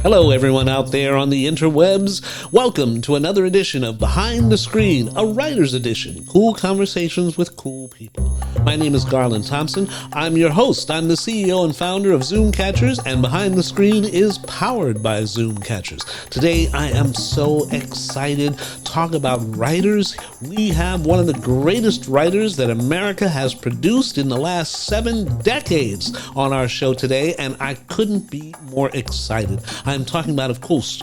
Hello, everyone out there on the interwebs. Welcome to another edition of Behind the Screen, a writer's edition. Cool conversations with cool people. My name is Garland Thompson. I'm your host. I'm the CEO and founder of Zoomcatchers, and Behind the Screen is powered by Zoomcatchers. Today, I am so excited to talk about writers. We have one of the greatest writers that America has produced in the last 7 decades on our show today, and I couldn't be more excited. I'm talking about, of course,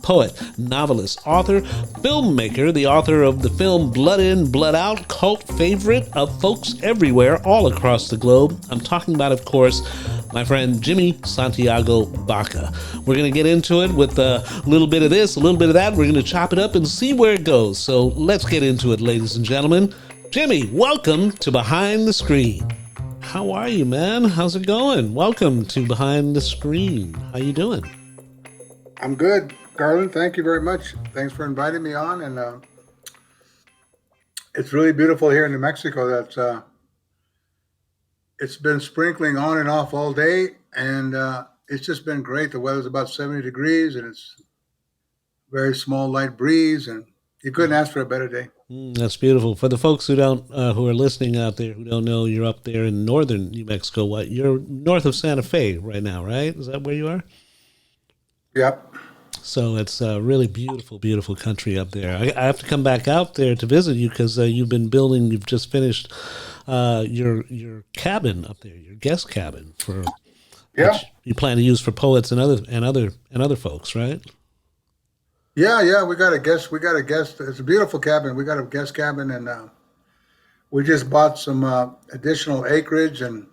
poet, novelist, author, filmmaker, the author of the film Blood In, Blood Out, cult favorite of folks everywhere, all across the globe. I'm talking about, of course, my friend Jimmy Santiago Baca. We're going to get into it with a little bit of this, a little bit of that. We're going to chop it up and see where it goes. So let's get into it, ladies and gentlemen. Jimmy, welcome to Behind the Screen. How are you, man? How's it going? Welcome to Behind the Screen. How you doing? I'm good, Garland. Thank you very much. Thanks for inviting me on. And it's really beautiful here in New Mexico. It's been sprinkling on and off all day, and it's just been great. The weather's about 70 degrees, and it's very small, light breeze, and you couldn't ask for a better day. That's beautiful. For the folks who are listening out there who don't know, you're up there in northern New Mexico. You're north of Santa Fe right now, right? Is that where you are? Yep. So it's a really beautiful, beautiful country up there. I have to come back out there to visit you because you've just finished your cabin up there, your guest cabin which you plan to use for poets and other folks, right? Yeah. We got a guest. It's a beautiful cabin. We got a guest cabin, and we just bought some additional acreage, and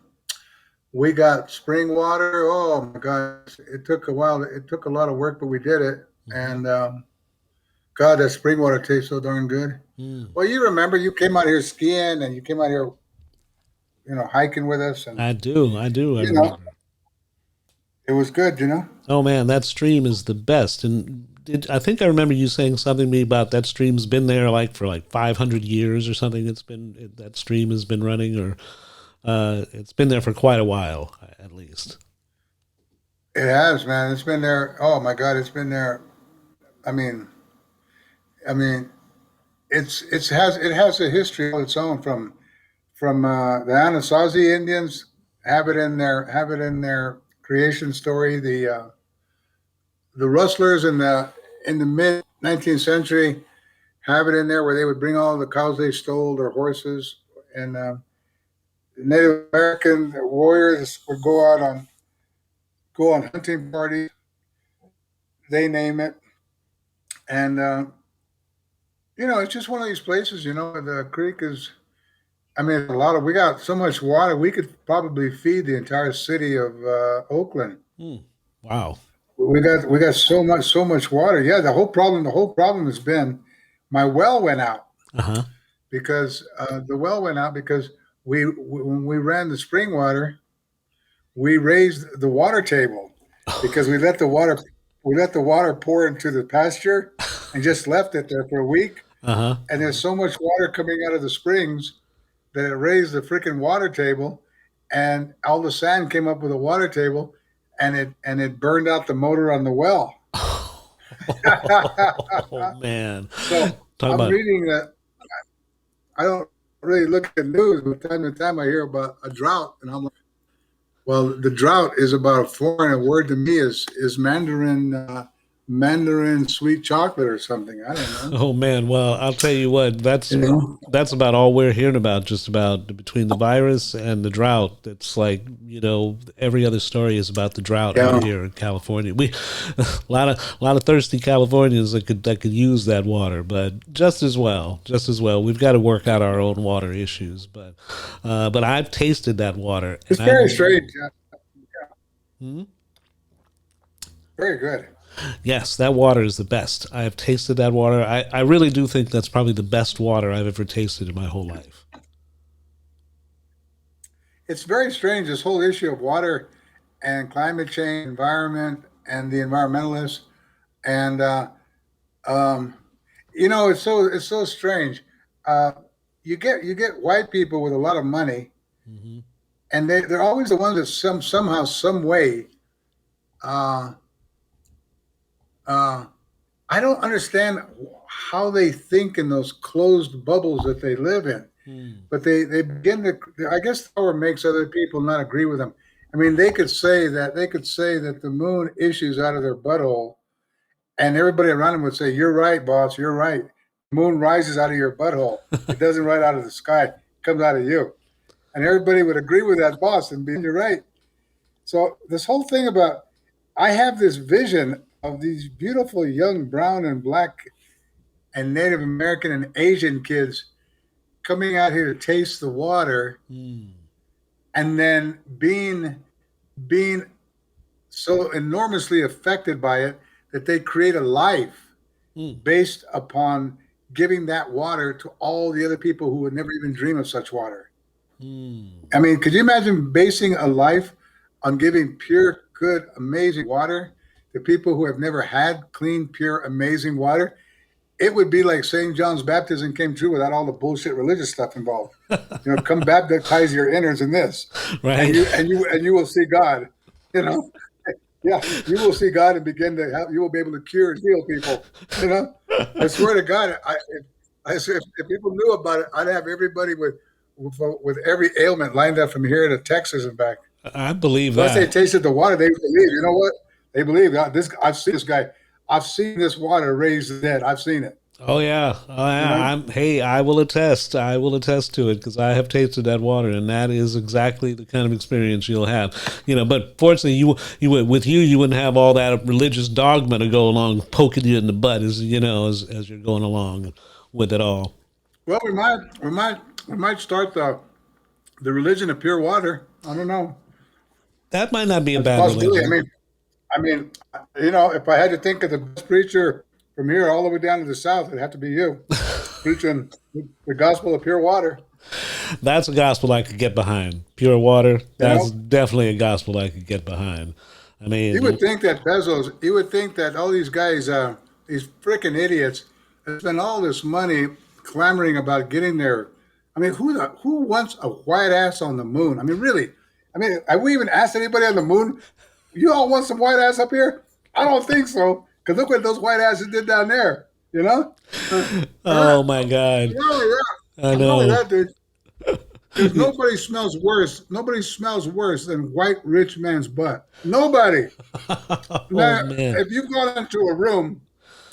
we got spring water. Oh my gosh, it took a while. It took a lot of work, but we did it. And God, that spring water tastes so darn good. Well, you remember you came out here skiing, and you came out here, hiking with us. And I do. I remember. It was good, Oh man, that stream is the best. And I think I remember you saying something to me about that stream's been there for 500 years or something. That stream has been running, or it's been there for quite a while, at least. It has, man. It's been there. Oh my God, it's been there. I mean, it has a history of its own from the Anasazi Indians have it in their creation story. The rustlers in the mid 19th century have it in there where they would bring all the cows they stole, their horses, and Native American warriors would go on hunting parties. They name it, and it's just one of these places. The creek is. I mean, we got so much water. We could probably feed the entire city of Oakland. Wow. We got so much water. Yeah, the whole problem has been my well went out. Because the well went out because when we ran the spring water, we raised the water table because we let the water pour into the pasture and just left it there for a week. And there's so much water coming out of the springs that it raised the freaking water table, and all the sand came up with the water table, and it burned out the motor on the well. Oh man! So I'm reading that. I don't really look at the news, but time to time I hear about a drought, and I'm like, well, the drought is about a foreign word to me is Mandarin sweet chocolate or something. I don't know. Oh man, well, I'll tell you what, that's about all we're hearing about, just about between the virus and the drought. It's like, every other story is about the drought out here in California. We a lot of thirsty Californians that could use that water, but just as well. We've got to work out our own water issues, but I've tasted that water. It's very strange. Very good. Yes, that water is the best. I have tasted that water. I really do think that's probably the best water I've ever tasted in my whole life. It's very strange, this whole issue of water and climate change, environment, and the environmentalists. And, it's so strange. You get white people with a lot of money, and they're always the ones that somehow, some way, Uh, I don't understand how they think in those closed bubbles that they live in. Hmm. But they begin to. I guess power makes other people not agree with them. I mean, they could say that the moon issues out of their butthole, and everybody around them would say, "You're right, boss. You're right. The moon rises out of your butthole. It doesn't rise out of the sky. It comes out of you." And everybody would agree with that boss and be, "You're right." So this whole thing about I have this vision of these beautiful young brown and black and Native American and Asian kids coming out here to taste the water Hmm. and then being so enormously affected by it that they create a life Hmm. based upon giving that water to all the other people who would never even dream of such water. Hmm. I mean, could you imagine basing a life on giving pure, good, amazing water to people who have never had clean, pure, amazing water? It would be like St. John's baptism came true without all the bullshit religious stuff involved. Come baptize your innards in this, and Right. you will see God. You know, yeah, you will see God and begin to help. You will be able to cure and heal people. I swear to God, if people knew about it, I'd have everybody with every ailment lined up from here to Texas and back. I believe Once they that. tasted the water, they believe. You know what? They believe this. I've seen this guy. I've seen this water raise the dead. I've seen it. Oh yeah. Oh You yeah. know. Hey, I will attest. I will attest to it because I have tasted that water, and that is exactly the kind of experience you'll have. But fortunately, you with you wouldn't have all that religious dogma to go along poking you in the butt as you're going along with it all. Well, we might start the religion of pure water. I don't know. That might not be a That's a bad possibility. I religion. mean, I mean, if I had to think of the best preacher from here all the way down to the south, it'd have to be you preaching the gospel of pure water. That's a gospel I could get behind. Pure water. You That's know, definitely a gospel I could get behind. I you mean, would think that Bezos, you would think that all these guys, these freaking idiots, have spent all this money clamoring about getting there. I mean, who wants a white ass on the moon? I mean, really? I mean, have we even asked anybody on the moon? You all want some white ass up here? I don't think so. Because look what those white asses did down there. You know? Uh, oh my God. not only that, I not only know. that, dude. There's nobody smells worse. Nobody smells worse than white rich man's butt. Nobody. oh Now, man. if you've gone into a room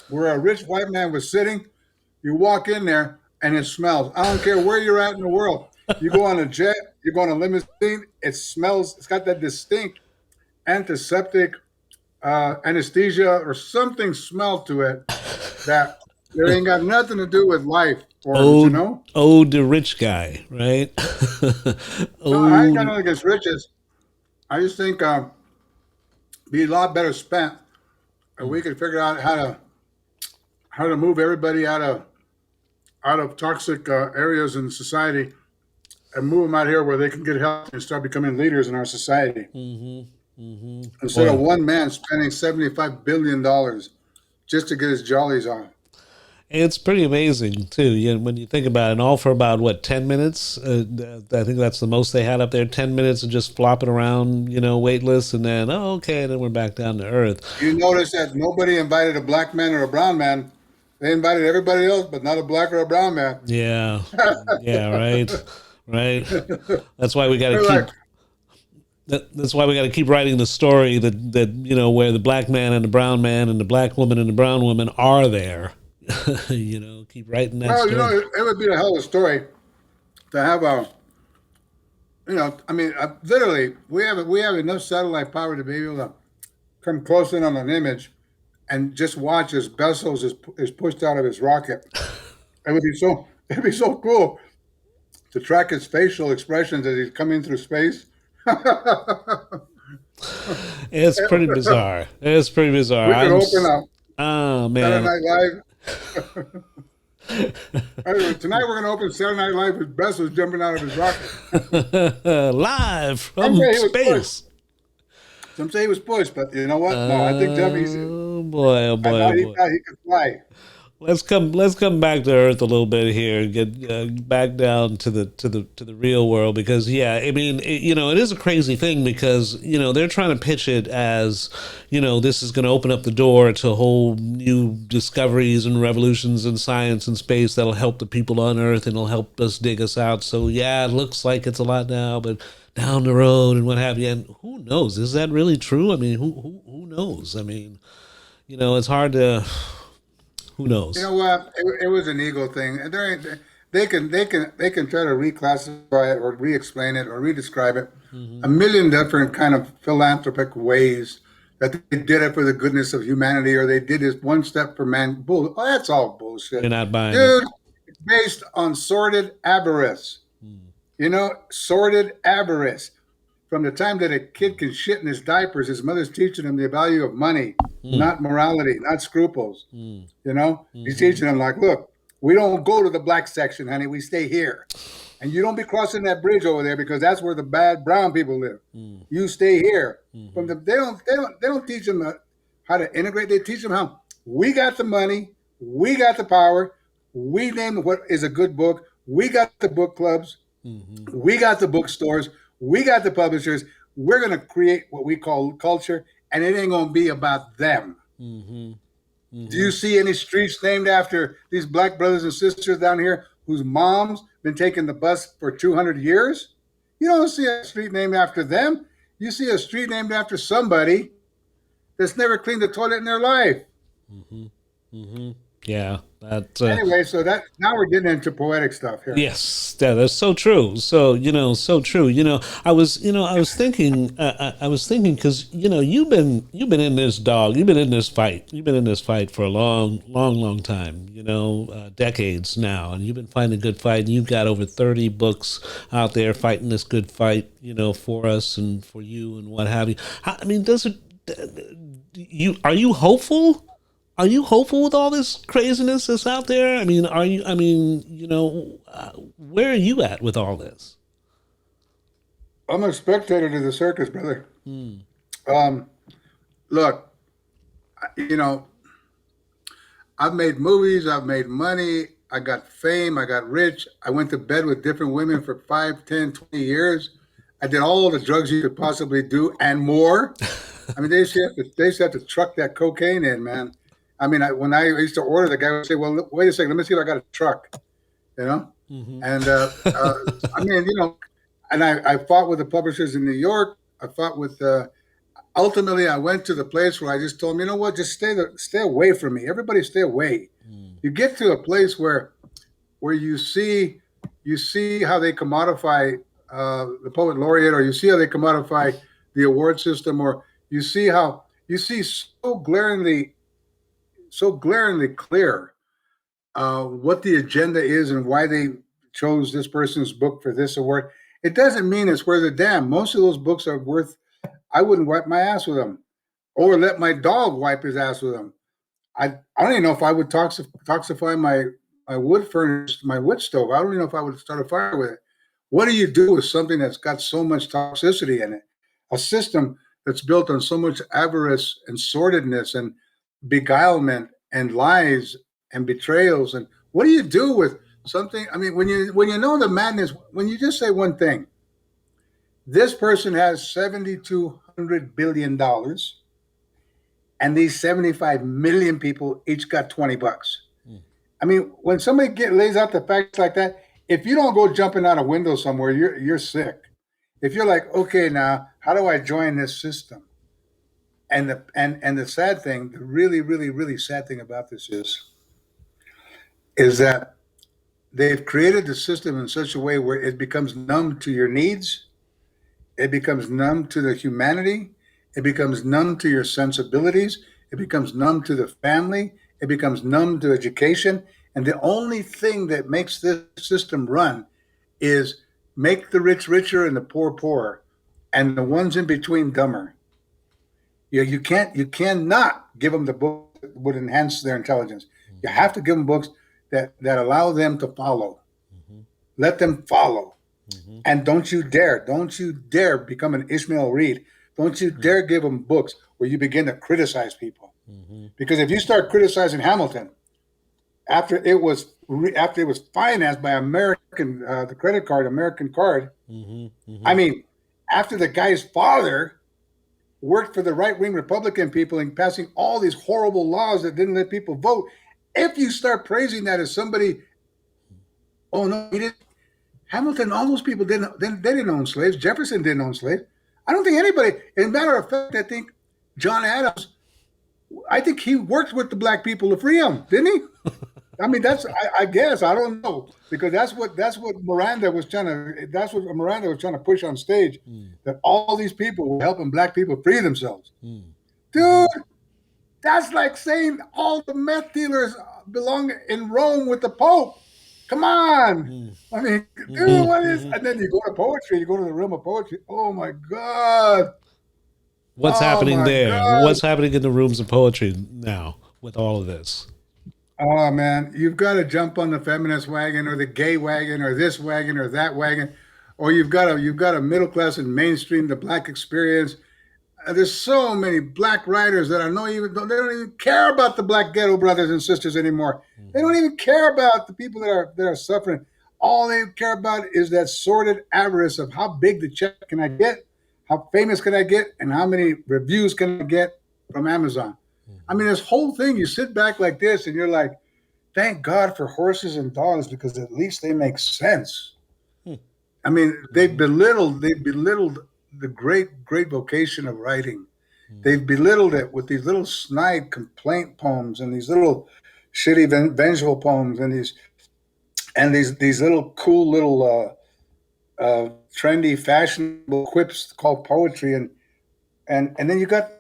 where a rich white man was sitting, you walk in there and it smells. I don't care where you're at in the world. You go on a jet, you go on a limousine, it smells. It's got that distinct antiseptic anesthesia or something smell to it that it ain't got nothing to do with life forms, you Ode, know? ode the rich guy, right? No, I ain't got ode. nothing against riches. I just think be a lot better spent if we could figure out how to move everybody out of toxic areas in society and move them out here where they can get help and start becoming leaders in our society Hmm. Hmm. instead of Boy, one man spending $75 billion just to get his jollies on. it's pretty amazing too. When you think about it, and all for about what 10 minutes. I think that's the most they had up there. 10 minutes of just flopping around, weightless, and then okay, then we're back down to earth. You notice that nobody invited a black man or a brown man. They invited everybody else, but not a black or a brown man. Yeah, yeah, right, right. That's why we got to They're like, keep. That's why we got to keep writing the story that where the black man and the brown man and the black woman and the brown woman are there. Keep writing that well, story. it would be a hell of a story to have I mean, literally, we have enough satellite power to be able to come close in on an image and just watch as Bezos is pushed out of his rocket. It'd be so cool to track his facial expressions as he's coming through space. we It's pretty bizarre. It's pretty bizarre. could open up Oh Saturday man. Night Live. Anyway, tonight we're going to open Saturday Night Live with Bezos jumping out of his rocket. Live Some from say he was pushed. space. Some say he was pushed, but you know what? No, I think Jeff. Oh boy, oh I boy, oh thought he boy. thought he could fly. let's come back to earth a little bit here and get back down to the real world, because yeah, I mean it is a crazy thing, because they're trying to pitch it as this is going to open up the door to whole new discoveries and revolutions in science and space that'll help the people on earth and it'll help us dig us out. So yeah, it looks like it's a lot now, but down the road and what have you, and who knows, is that really true? I mean, who knows? I mean, it's hard to. Who You knows? know what? It was an ego thing, and they can try to reclassify it or re-explain it or re-describe it Hmm. a million different kind of philanthropic ways that they did it for the goodness of humanity, or they did it one step for man. Bull. Oh, that's all You're bullshit, not buying it. dude. It's based on sordid avarice. Sordid avarice. From the time that a kid can shit in his diapers, his mother's teaching him the value of money, Mm, not morality, not scruples. mm, He's hmm. teaching them like, look, we don't go to the black section, honey. We stay here, and you don't be crossing that bridge over there because that's where the bad brown people live. Mm, You stay here. From hmm. the they don't teach them how to integrate. They teach them how we got the money, we got the power, we name what is a good book. We got the book clubs, Hmm. we got the bookstores, we got the publishers. We're gonna create what we call culture, and it ain't gonna be about them. Hmm. Do Hmm. you see any streets named after these black brothers and sisters down here whose moms been taking the bus for 200 years? You don't see a street named after them. You see a street named after somebody that's never cleaned the toilet in their life. Hmm. Hmm. Yeah, that. Anyway, so that now we're getting into poetic stuff here. Yes, that's so true. So so true. I was thinking, I was thinking, because you've been in this dog, you've been in this fight for a long, long, long time. Decades now, and you've been fighting a good fight. And you've got over 30 books out there fighting this good fight. For us and for you and what have you. I mean, does it? Are you hopeful? Are you hopeful with all this craziness that's out there? I mean, are you? I mean, where are you at with all this? I'm a spectator to the circus, brother. Hmm. Um, look, you know, I've made movies, I've made money, I got fame, I got rich. I went to bed with different women for 5, 10, 20 years. I did all the drugs you could possibly do and more. I mean, they used to have to truck that cocaine in, man. I mean, when I used to order, the guy would say, "Well, wait a second, let me see if I got a truck," you know. Hmm. And I mean, and I fought with the publishers in New York. I fought with. Ultimately, I went to the place where I just told them, you know what, just stay away from me. Everybody, stay away. You get to a place where you see how they commodify the poet laureate, or you see how they commodify the award system, or you see so glaringly clear what the agenda is and why they chose this person's book for this award. It doesn't mean it's worth a damn. Most of those books are worth. I wouldn't wipe my ass with them, or let my dog wipe his ass with them. I don't even know if I would toxify my wood furnace, my wood stove. I don't even know if I would start a fire with it. What do you do with something that's got so much toxicity in it? A system that's built on so much avarice and sordidness and beguilement and lies and betrayals. And what do you do with something? I mean, when you know the madness, when you just say one thing, this person has $7,200 billion, and these 75 million people each got 20 bucks. I mean, when somebody lays out the facts like that, if you don't go jumping out a window somewhere, you're sick. If you're like, okay, now how do I join this system? And the sad thing, the really, really, really sad thing about this is that they've created the system in such a way where it becomes numb to your needs, it becomes numb to the humanity, it becomes numb to your sensibilities, it becomes numb to the family, it becomes numb to education. And the only thing that makes this system run is make the rich richer and the poor poorer, and the ones in between dumber. You cannot give them the book that would enhance their intelligence. You have to give them books that allow them to follow. Let them follow. And don't you dare become an Ishmael Reed. Don't you dare give them books where you begin to criticize people. Because if you start criticizing Hamilton, after it was financed by American, the credit card, American Card. I mean, after the guy's father worked for the right-wing Republican people and passing all these horrible laws that didn't let people vote. If you start praising that as somebody, oh no, he didn't. Hamilton, all those people they didn't own slaves. Jefferson didn't own slaves. I don't think anybody. As a matter of fact, I think John Adams. I think he worked with the black people to free them, didn't he? I mean, I guess I don't know, because that's what Miranda was trying to push on stage, that all these people were helping black people free themselves. Dude, that's like saying all the meth dealers belong in Rome with the Pope. Come on. I mean, dude, what is? And then you go to poetry, you go to the realm of poetry. Oh my God. What's happening there? God. What's happening in the rooms of poetry now with all of this? Oh man, you've got to jump on the feminist wagon or the gay wagon or this wagon or that wagon, or you've got to middle class and mainstream the black experience. There's so many black writers that they don't even care about the black ghetto brothers and sisters anymore. They don't even care about the people that are suffering. All they care about is that sordid avarice of how big the check can I get, how famous can I get, and how many reviews can I get from Amazon. I mean, this whole thing, you sit back like this and you're like, thank God for horses and dogs, because at least they make sense. I mean, they belittled the great vocation of writing. They've belittled it with these little snide complaint poems and these little shitty vengeful poems and these little cool little trendy fashionable quips called poetry, and then you got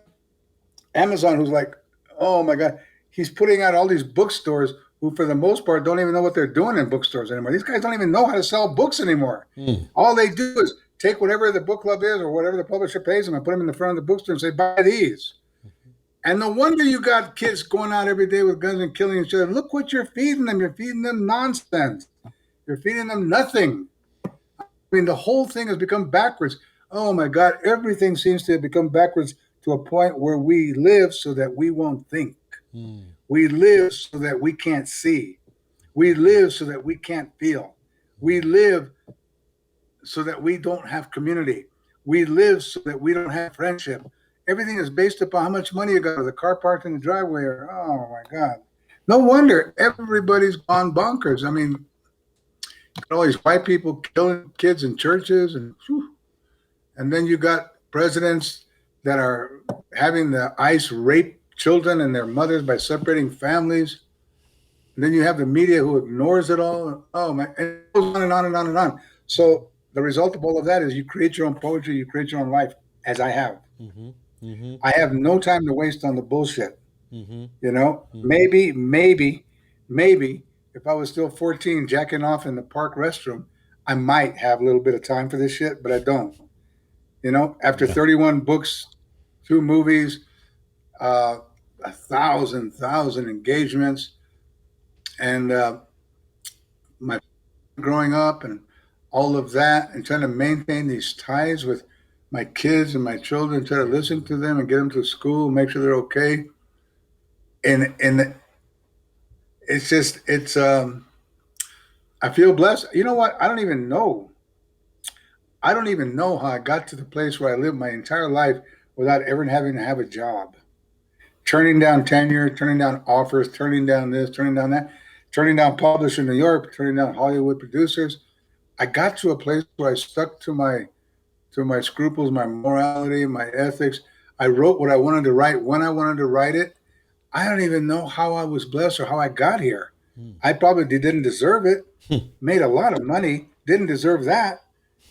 Amazon, who's like, oh my God, he's putting out all these bookstores who, for the most part, don't even know what they're doing in bookstores anymore. These guys don't even know how to sell books anymore. All they do is take whatever the book club is or whatever the publisher pays them and put them in the front of the bookstore and say, buy these. And no wonder you got kids going out every day with guns and killing each other. Look what you're feeding them. You're feeding them nonsense. You're feeding them nothing. I mean, the whole thing has become backwards. Oh my God, everything seems to have become backwards to a point where we live so that we won't think. We live so that we can't see. We live so that we can't feel. We live so that we don't have community. We live so that we don't have friendship. Everything is based upon how much money you got, or the car parked in the driveway, or, oh my God. No wonder everybody's gone bonkers. I mean, all these white people killing kids in churches, and then you got presidents that are having the ICE rape children and their mothers by separating families. And then you have the media who ignores it all. Oh my, and it goes on and on and on and on. So the result of all of that is you create your own poetry, you create your own life, as I have. I have no time to waste on the bullshit. You know, maybe if I was still 14 jacking off in the park restroom, I might have a little bit of time for this shit, but I don't. You know, after 31 books, 2 movies, 1,000 engagements, and my growing up and all of that, and trying to maintain these ties with my kids and my children, try to listen to them and get them to school, make sure they're okay. And it's I feel blessed. You know what? I don't even know how I got to the place where I lived my entire life without ever having to have a job. Turning down tenure, turning down offers, turning down this, turning down that, turning down publishers in New York, turning down Hollywood producers. I got to a place where I stuck to my scruples, my morality, my ethics. I wrote what I wanted to write when I wanted to write it. I don't even know how I was blessed or how I got here. I probably didn't deserve it. Made a lot of money, didn't deserve that.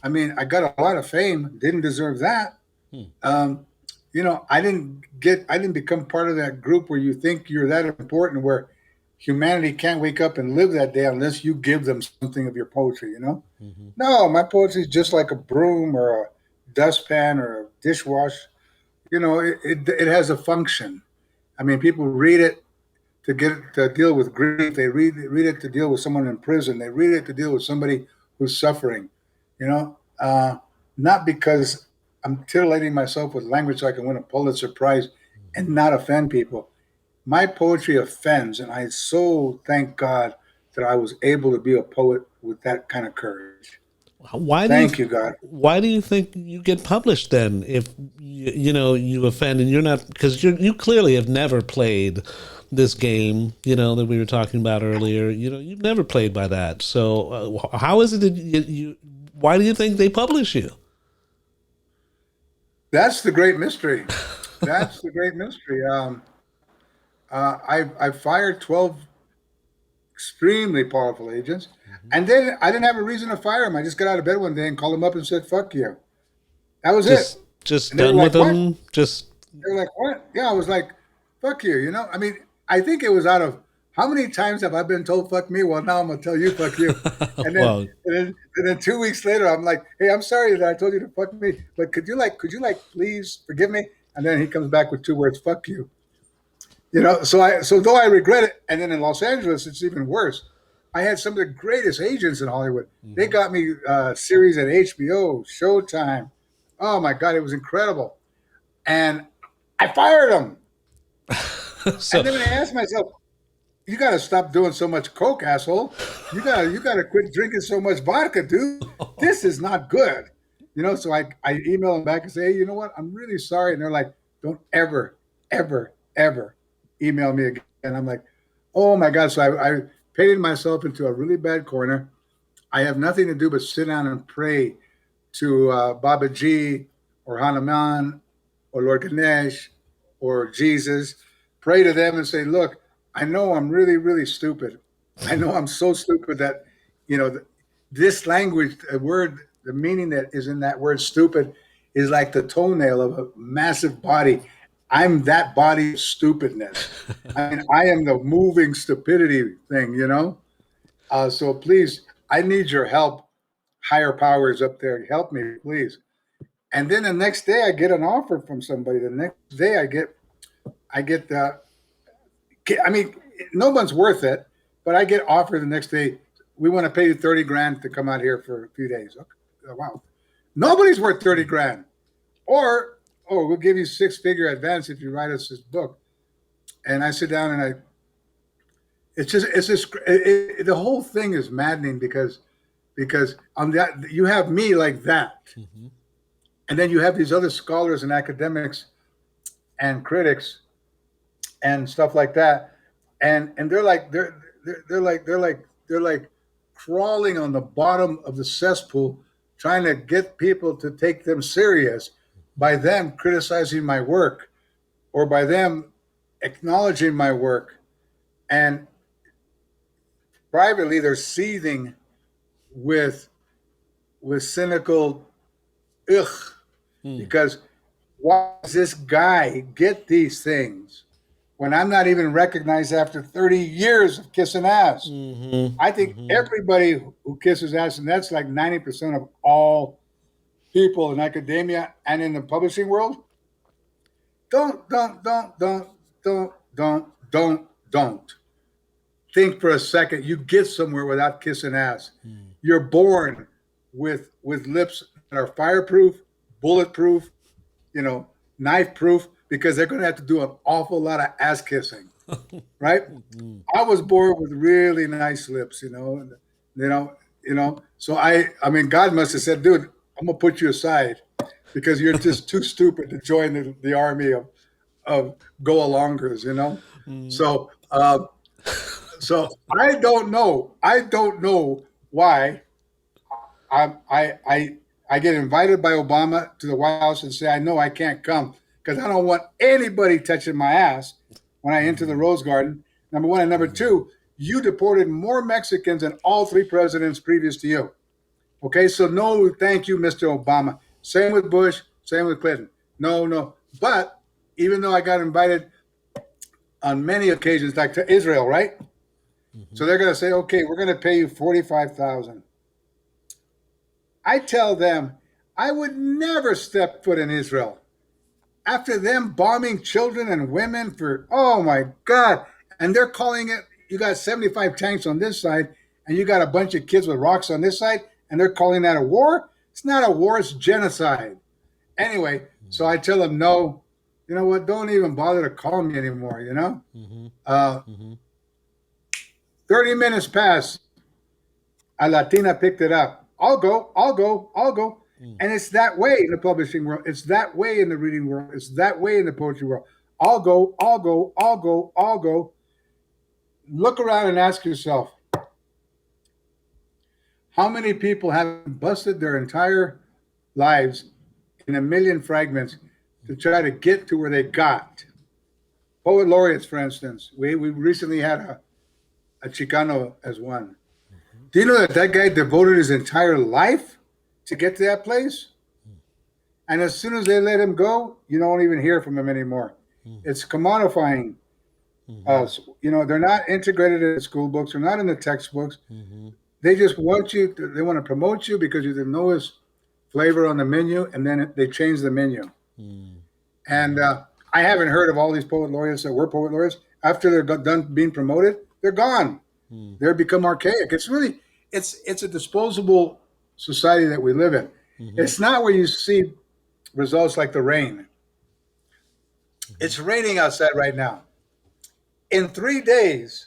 I mean, I got a lot of fame, didn't deserve that. You know, I didn't become part of that group where you think you're that important, where humanity can't wake up and live that day unless you give them something of your poetry, you know? No, my poetry is just like a broom or a dustpan or a dishwash. You know, it has a function. I mean, people read it to deal with grief. They read it to deal with someone in prison. They read it to deal with somebody who's suffering, you know? Not because I'm titillating myself with language so I can win a Pulitzer Prize and not offend people. my poetry offends, and I so thank God that I was able to be a poet with that kind of courage. Why do you Thank you, God. why do you think you get published then if you offend and you're not, because you clearly have never played this game that we were talking about earlier. You've never played by that. So how is it that why do you think they publish you? That's the great mystery. That's the great mystery. I fired 12 extremely powerful agents, and then I didn't have a reason to fire them. I just got out of bed one day and called them up and said, "Fuck you." That was it. Just And they were done with like, "What?" them. Just They were like, "What?" Yeah, I was like, "Fuck you." I mean, I think it was out of how many times have I been told "fuck me"? Well, now I'm gonna tell you "fuck you," and then well, and then 2 weeks later, I'm like, "Hey, I'm sorry that I told you to fuck me, but could you please forgive me?" And then he comes back with two words, "Fuck you." So though I regret it, and then in Los Angeles, it's even worse. I had some of the greatest agents in Hollywood. They mhm. got me series at HBO, Showtime. Oh my God, it was incredible. And I fired them. So And then I asked myself, "You got to stop doing so much coke, asshole. You got to quit drinking so much vodka, dude. This is not good." So I email them back and say, "Hey, you know what? I'm really sorry." And they're like, "Don't ever, ever, ever email me again." And I'm like, "Oh my God." So I painted myself into a really bad corner. I have nothing to do but sit down and pray to Baba G or Hanuman or Lord Ganesh or Jesus. Pray to them and say, "Look, I know I'm really, really stupid. I know I'm so stupid that, you know, this language, a word, the meaning that is in that word stupid is like the toenail of a massive body. I'm that body of stupidness. I mean, I am the moving stupidity thing. So please, I need your help. Higher powers up there, help me, please." And then the next day, I get an offer from somebody. The next day, I get the. I mean, no one's worth it, but I get offered the next day. "We want to pay you 30 grand to come out here for a few days." Okay. Wow, nobody's worth 30 grand. Or, "Oh, we'll give you six-figure advance if you write us this book." And I sit down and the whole thing is maddening because on that you have me like that, Mhm. and then you have these other scholars and academics and critics and stuff like that, and they're like crawling on the bottom of the cesspool, trying to get people to take them serious by them criticizing my work or by them acknowledging my work, and privately they're seething with cynical ugh, Mm. because why does this guy get these things when I'm not even recognized after 30 years of kissing ass? Mhm. I think Mhm. everybody who kisses ass, and that's like 90% of all people in academia and in the publishing world, don't think for a second you get somewhere without kissing ass. Mm. You're born with lips that are fireproof, bulletproof, you know, knife proof, because they're going to have to do an awful lot of ass kissing, right? Mm. I was born with really nice lips, you know, So I mean, God must have said, "Dude, I'm gonna put you aside because you're just too stupid to join the army of go alongers." Mm. So, so I don't know why I get invited by Obama to the White House and say I know I can't come because I don't want anybody touching my ass when I enter the Mm. Rose Garden. Number one, and number Mm. two, you deported more Mexicans than all three presidents previous to you. Okay, so no, thank you, Mr. Obama. Same with Bush, same with Clinton. No, no. But even though I got invited on many occasions, like to Israel, right? So Mhm. they're going to say, "Okay, we're going to pay you 45,000." I tell them I would never step foot in Israel after them bombing children and women for, oh my God. And they're calling it, you got 75 tanks on this side, and you got a bunch of kids with rocks on this side, and they're calling that a war. It's not a war, it's genocide. Anyway, so Mm. I tell them no. you know what? Don't even bother to call me anymore. Mm-hmm. Uh, Mm-hmm. 30 minutes pass. A Latina picked it up. I'll go. I'll go. I'll go. Mm. And it's that way in the publishing world. It's that way in the reading world. It's that way in the poetry world. I'll go. I'll go. I'll go. I'll go. Look around and ask yourself, how many people have busted their entire lives in a million fragments to try to get to where they got? Poet laureates, for instance. We recently had a Chicano as one. Do you know that that guy devoted his entire life to get to that place? And as soon as they let him go, you don't even hear from him anymore. It's commodifying Mm-hmm. us. They're not integrated in the school books. They're not in the textbooks. Mm-hmm. They just want you. They want to promote you because you're the newest flavor on the menu, and then they change the menu. Mm-hmm. And I haven't heard of all these poet laureates that were poet laureates. After they're done being promoted, they're gone. Mm-hmm. They're become archaic. It's a disposable society that we live in. Mm-hmm. It's not where you see results like the rain. It's raining outside right now. In 3 days,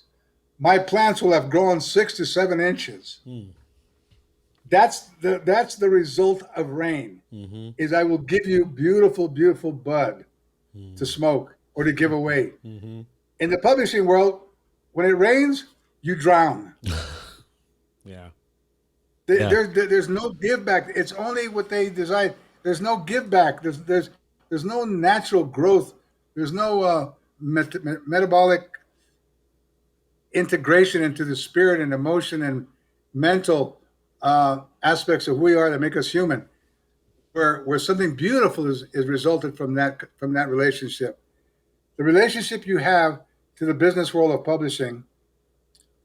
my plants will have grown 6 to 7 inches. Mm-hmm. That's the result of rain. Mm-hmm. Is I will give you beautiful, beautiful bud to smoke or to give away. Mm-hmm. In the publishing world, when it rains, you drown. Yeah. Yeah. There's no give back. It's only what they decide. There's no give back. There's no natural growth. There's no metabolic integration into the spirit and emotion and mental aspects of who we are that make us human. Where something beautiful is resulted from that relationship. The relationship you have to the business world of publishing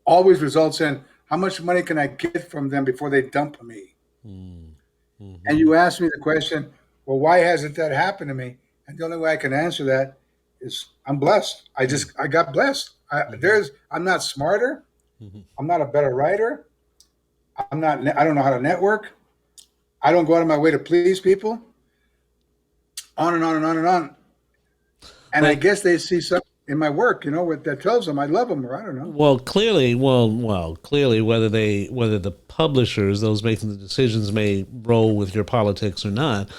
always results in how much money can I get from them before they dump me? Mm-hmm. And you ask me the question, well, why hasn't that happened to me? And the only way I can answer that is I'm blessed. I got blessed. I'm not smarter. Mm-hmm. I'm not a better writer. I don't know how to network. I don't go out of my way to please people. On and on and on and on. And I guess they see something in my work, that tells them I love them, or I don't know. Well, clearly, whether the publishers, those making the decisions, may roll with your politics or not,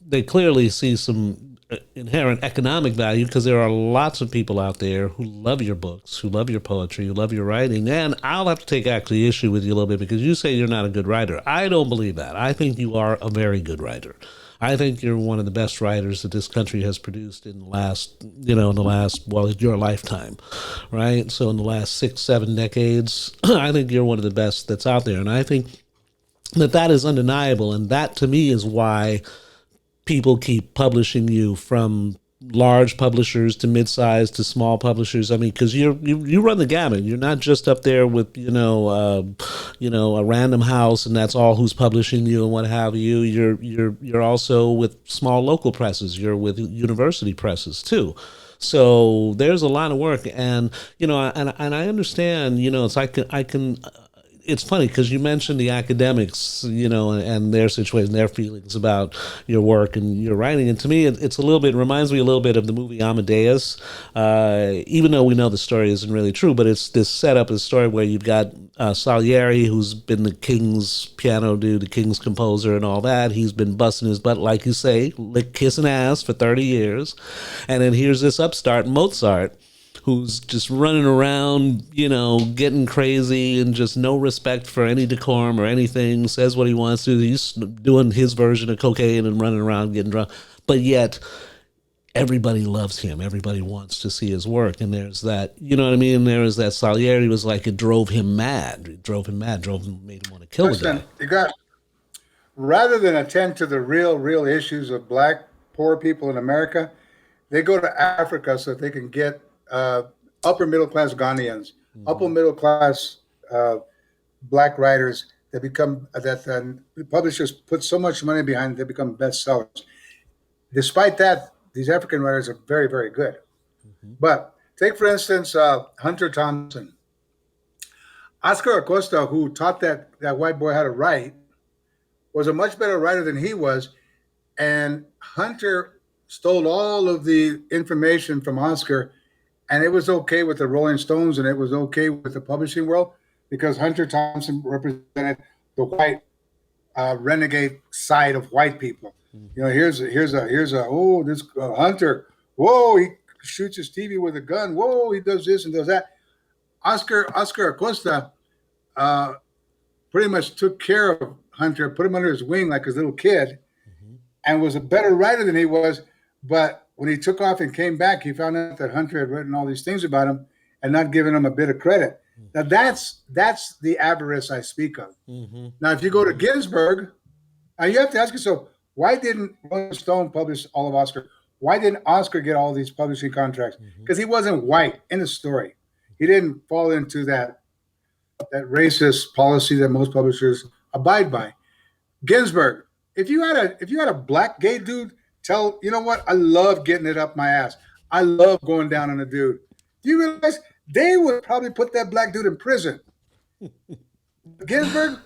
they clearly see some inherent economic value because there are lots of people out there who love your books, who love your poetry, who love your writing. And I'll have to take actually issue with you a little bit because you say you're not a good writer. I don't believe that. I think you are a very good writer. I think you're one of the best writers that this country has produced in the last, your lifetime, right? So in the last 6, 7 decades, I think you're one of the best that's out there. And I think that is undeniable. And that to me is why people keep publishing you, from large publishers to mid-sized to small publishers. I mean, because you run the gamut. You're not just up there with a random house and that's all who's publishing you and what have you. You're also with small local presses. You're with university presses too. So there's a lot of work, and and I understand. It's I can. It's funny because you mentioned the academics, and their situation, their feelings about your work and your writing. And to me, it's reminds me a little bit of the movie Amadeus, even though we know the story isn't really true, but it's this setup, a story where you've got Salieri, who's been the king's piano dude, the king's composer and all that. He's been busting his butt, like you say, kissing ass for 30 years. And then here's this upstart Mozart, who's just running around, getting crazy and just no respect for any decorum or anything, says what he wants to. He's doing his version of cocaine and running around getting drunk. But yet, everybody loves him. Everybody wants to see his work. And there's that, you know what I mean? There is that Salieri was like, it drove him mad. Made him want to kill the guy. Rather than attend to the real issues of black, poor people in America, they go to Africa so that they can get upper middle class Ghanaians, upper middle class black writers that become publishers put so much money behind, they become bestsellers. Despite that, these African writers are very, very good. Mm-hmm. But take, for instance, Hunter Thompson. Oscar Acosta, who taught that white boy how to write, was a much better writer than he was. And Hunter stole all of the information from Oscar, and it was okay with the Rolling Stones and it was okay with the publishing world because Hunter Thompson represented the white renegade side of white people. You know, here's a oh, this Hunter, whoa, he shoots his TV with a gun, whoa, he does this and does that. Oscar Acosta uh, pretty much took care of Hunter, put him under his wing like his little kid, and was a better writer than he was. But when he took off and came back, he found out that Hunter had written all these things about him and not given him a bit of credit. Now that's the avarice I speak of. Now, if you go to Ginsburg, now you have to ask yourself, why didn't Rolling Stone publish all of Oscar? Why didn't Oscar get all these publishing contracts? Because he wasn't white in the story. He didn't fall into that racist policy that most publishers abide by. Ginsburg, if you had a black gay dude, you know what? I love getting it up my ass. I love going down on a dude. Do you realize they would probably put that black dude in prison? Ginsburg,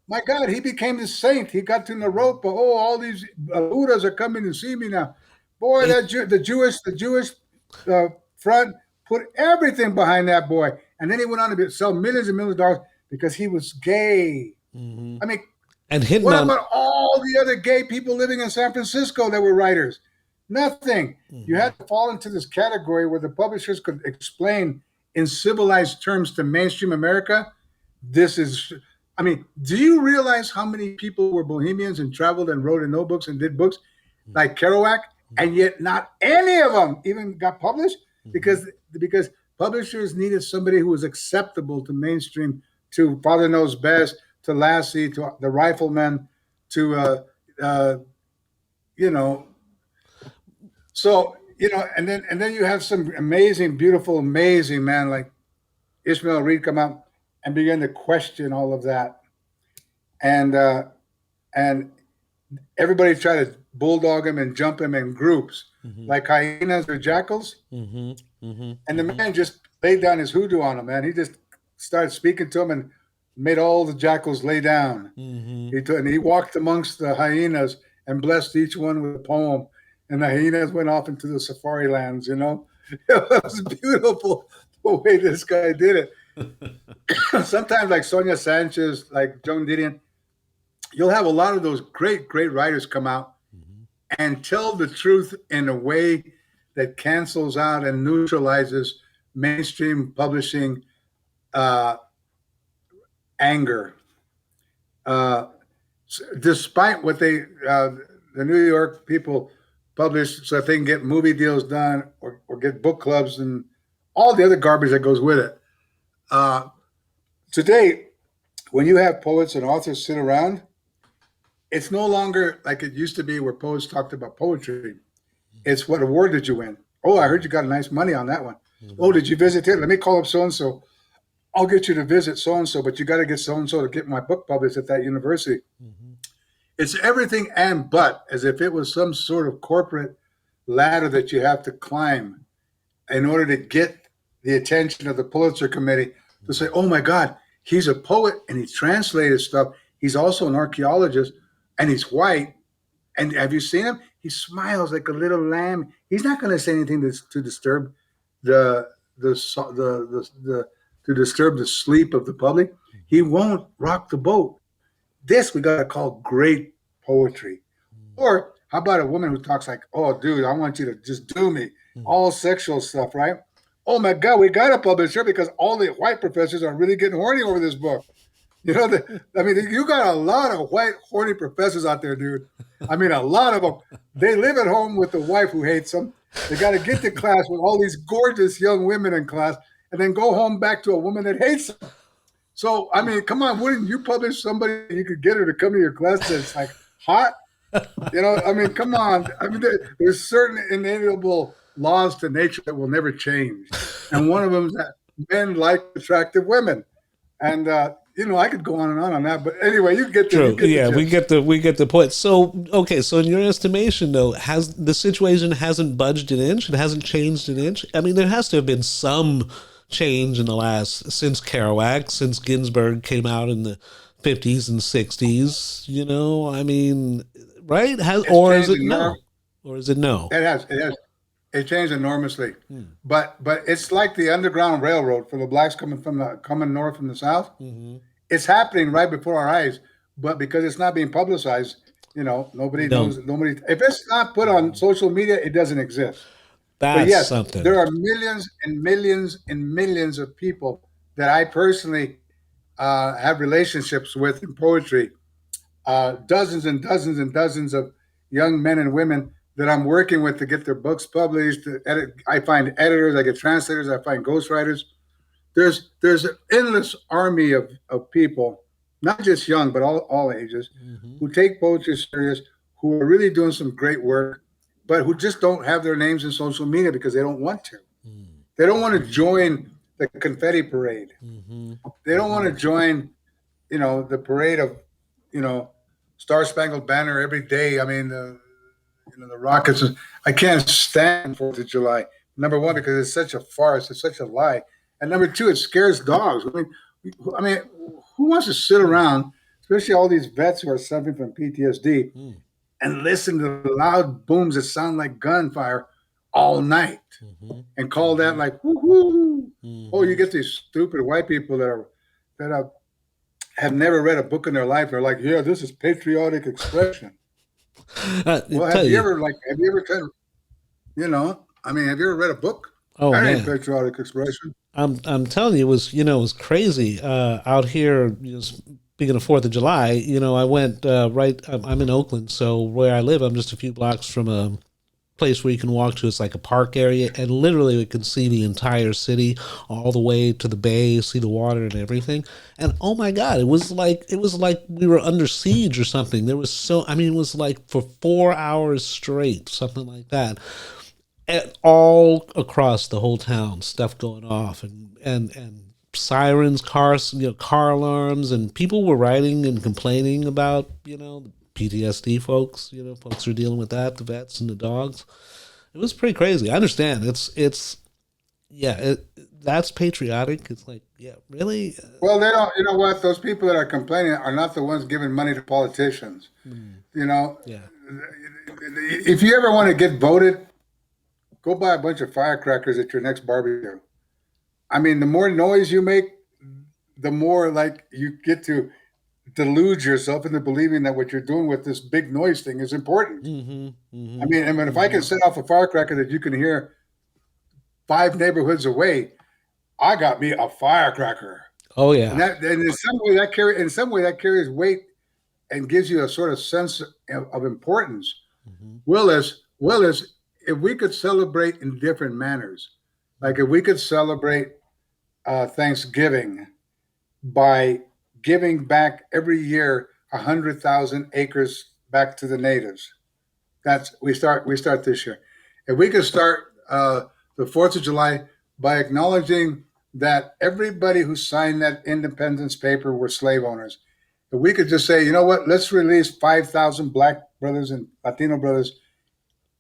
my God, he became the saint. He got to Naropa. Oh, all these Buddhas are coming to see me now. Boy, the Jewish front put everything behind that boy. And then he went on to sell millions and millions of dollars because he was gay. I mean, and what about all the other gay people living in San Francisco that were writers? Nothing. You had to fall into this category where the publishers could explain in civilized terms to mainstream America. I mean, do you realize how many people were bohemians and traveled and wrote in notebooks and did books like Kerouac, and yet not any of them even got published because publishers needed somebody who was acceptable to mainstream, to Father Knows Best, to Lassie, to the Rifleman, to So and then you have some amazing, beautiful, amazing man like Ishmael Reed come out and begin to question all of that, and everybody tried to bulldog him and jump him in groups like hyenas or jackals, and the man just laid down his hoodoo on him. Man, he just started speaking to him and made all the jackals lay down. And he walked amongst the hyenas and blessed each one with a poem. And the hyenas went off into the safari lands, It was beautiful the way this guy did it. Sometimes like Sonia Sanchez, like Joan Didion, you'll have a lot of those great, great writers come out and tell the truth in a way that cancels out and neutralizes mainstream publishing anger. Despite what the New York people publish so that they can get movie deals done or get book clubs and all the other garbage that goes with it. Today, when you have poets and authors sit around, it's no longer like it used to be where poets talked about poetry. It's what award did you win? Oh, I heard you got nice money on that one. Oh, did you visit it? Let me call up so-and-so. I'll get you to visit so-and-so, but you got to get so-and-so to get my book published at that university. It's everything and but, as if it was some sort of corporate ladder that you have to climb in order to get the attention of the Pulitzer Committee to say, oh my God, he's a poet and he translated stuff. He's also an archaeologist and he's white. And have you seen him? He smiles like a little lamb. He's not going to say anything to disturb to disturb the sleep of the public. He won't rock the boat. This we got to call great poetry. Or how about a woman who talks like, oh, dude, I want you to just do me. All sexual stuff, right? Oh, my God, we got to publish her because all the white professors are really getting horny over this book. You got a lot of white horny professors out there, dude. I mean, a lot of them. They live at home with the wife who hates them. They got to get to class with all these gorgeous young women in class and then go home back to a woman that hates them. So, I mean, come on, wouldn't you publish somebody you could get her to come to your class that's like hot? I mean, come on. I mean, there's certain inalienable laws to nature that will never change. And one of them is that men like attractive women. And, I could go on and on that. But anyway, you get the we get the point. So, okay, so in your estimation, though, has the situation hasn't budged an inch? It hasn't changed an inch? I mean, there has to have been some change in the since Kerouac, since Ginsburg came out in the 50s and 60s, I mean, right? Is it no? or is it no? It changed enormously. Hmm. But it's like the Underground Railroad for the blacks coming north from the south. Mm-hmm. It's happening right before our eyes, but because it's not being publicized, We nobody don't. knows. Nobody. If it's not put on social media, it doesn't exist. But That's yes, there something. are millions and millions and millions of people that I personally have relationships with in poetry, dozens and dozens and dozens of young men and women that I'm working with to get their books published. To edit, I find editors, I get translators, I find ghostwriters. There's an endless army of people, not just young, but all ages, Hmm. who take poetry serious, who are really doing some great work, but who just don't have their names in social media because they don't want to. They don't want to join the confetti parade. Hmm. They don't want to join, the parade of, you know, Star Spangled Banner every day. I mean, the rockets. I can't stand Fourth of July. Number one, because it's such a farce. It's such a lie. And number two, it scares dogs. I mean, who wants to sit around, especially all these vets who are suffering from PTSD, Hmm. and listen to the loud booms that sound like gunfire all night, Hmm. and call that Hmm. like woohoo? Oh, you Hmm. get these stupid white people that have never read a book in their life. They're like, yeah, this is patriotic expression. I Well, tell you. have you ever tried, I mean, have you ever read a book? Oh That ain't man. patriotic expression. I'm telling you, it was crazy out here. Speaking of Fourth of July, I went right. I'm in Oakland, so where I live, I'm just a few blocks from a place where you can walk to. It's like a park area, and literally we can see the entire city all the way to the bay, see the water and everything. And oh my God, it was like we were under siege or something. There was so I mean, it was like for 4 hours straight, something like that, all across the whole town, stuff going off and sirens, cars, car alarms, and people were writing and complaining about the PTSD folks, folks who are dealing with that, the vets and the dogs. It was pretty crazy. I understand. It's yeah, that's patriotic. It's like, yeah, really. Well, they don't. You know what? Those people that are complaining are not the ones giving money to politicians. You know, Yeah. if you ever want to get voted, go buy a bunch of firecrackers at your next barbecue. I mean, the more noise you make, the more like you get to delude yourself into believing that what you're doing with this big noise thing is important. Mm-hmm. I Mm-hmm. mean, if I can Mm-hmm. set off a firecracker that you can hear 5 neighborhoods away, I got me a firecracker. Oh And yeah. that, and in some way that carries weight and gives you a sort of sense of importance. Mm-hmm. Willis, if we could celebrate in different manners, like if we could celebrate Thanksgiving by giving back every year 100,000 acres back to the natives. That's we start this year. If we could start the Fourth of July by acknowledging that everybody who signed that independence paper were slave owners. If we could just say, you know what, let's release 5,000 black brothers and Latino brothers,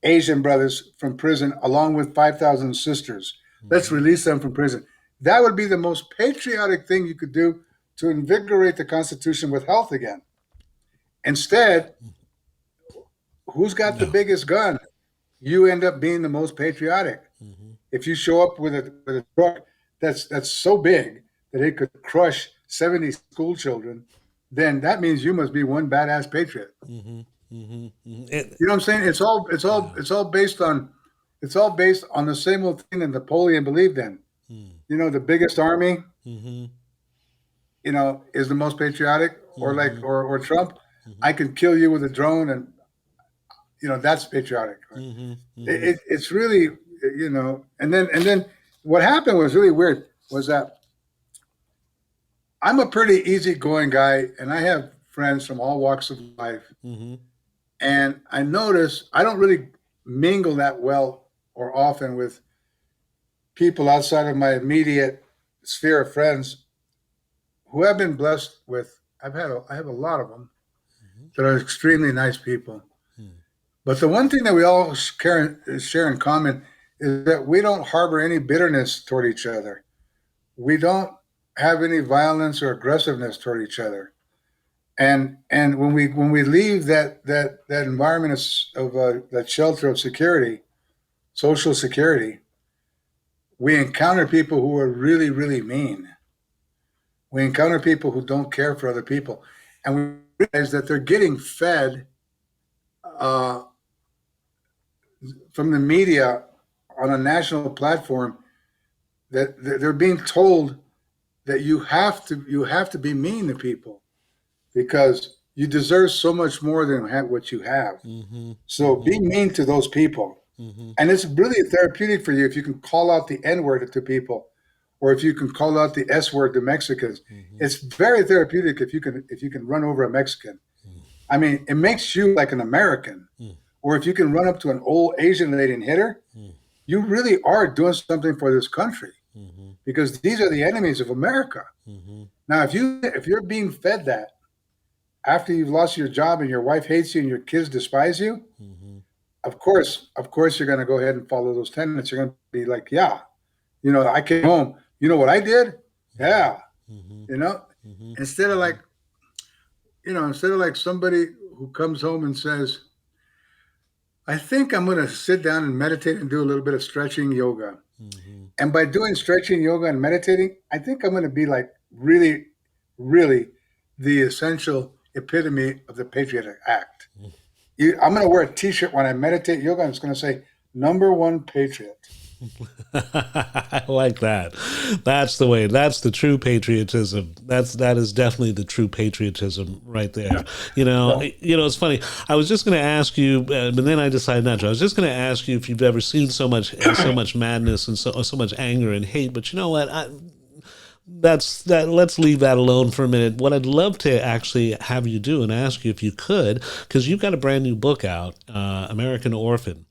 Asian brothers from prison, along with 5,000 sisters. Let's Mm-hmm. release them from prison. That would be the most patriotic thing you could do to invigorate the Constitution with health again. Instead, who's got the No. biggest gun? You end up being the most patriotic. Mm-hmm. If you show up with a truck that's so big that it could crush 70 school children, then that means you must be one badass patriot. Mm-hmm. Mm-hmm. Mm-hmm. You know what I'm saying? Yeah. It's all based on the same old thing that Napoleon believed in. Mm. The biggest army, Mm-hmm. is the most patriotic, or like Mm-hmm. or Trump. Mm-hmm. I can kill you with a drone, and that's patriotic. Mm-hmm. It, Mm-hmm. it, it's really, and then what happened was really weird. Was that I'm a pretty easygoing guy, and I have friends from all walks of life, Mm-hmm. and I notice I don't really mingle that well or often with people outside of my immediate sphere of friends who have been blessed with. I have a lot of them that are extremely nice people. Mm-hmm. But the one thing that we all share in common is that we don't harbor any bitterness toward each other. We don't have any violence or aggressiveness toward each other. And when we leave that environment of that shelter of security, social security, we encounter people who are really, really mean. We encounter people who don't care for other people, and we realize that they're getting fed uh, from the media on a national platform, that they're being told that you have to be mean to people because you deserve so much more than what you have. Mm-hmm. So be mean to those people. Mm-hmm. And it's really therapeutic for you if you can call out the N word to people, or if you can call out the S word to Mexicans. Mm-hmm. It's very therapeutic if you can run over a Mexican. I mean, it makes you like an American. Mm-hmm. Or if you can run up to an old Asian lady and hit her, you really are doing something for this country, Mm-hmm. because these are the enemies of America. Mm-hmm. Now, if you're being fed that after you've lost your job and your wife hates you and your kids despise you, Mm-hmm. of course, you're going to go ahead and follow those tenets. You're going to be like, yeah, I came home. You know what I did? Yeah, Mm-hmm. you know, Mm-hmm. instead of like, somebody who comes home and says, I think I'm going to sit down and meditate and do a little bit of stretching yoga. Mm-hmm. And by doing stretching yoga and meditating, I think I'm going to be like really, really the essential epitome of the patriotic act. I'm going to wear a T-shirt when I meditate yoga, and it's going to say "Number One Patriot." I like that. That's the way. That's the true patriotism. That is definitely the true patriotism right there. It's funny. I was just going to ask you, but then I decided not to. I was just going to ask you if you've ever seen so much madness and so much anger and hate. But you know what? That's that. Let's leave that alone for a minute. What I'd love to actually have you do and ask you if you could, because you've got a brand new book out, American Orphan.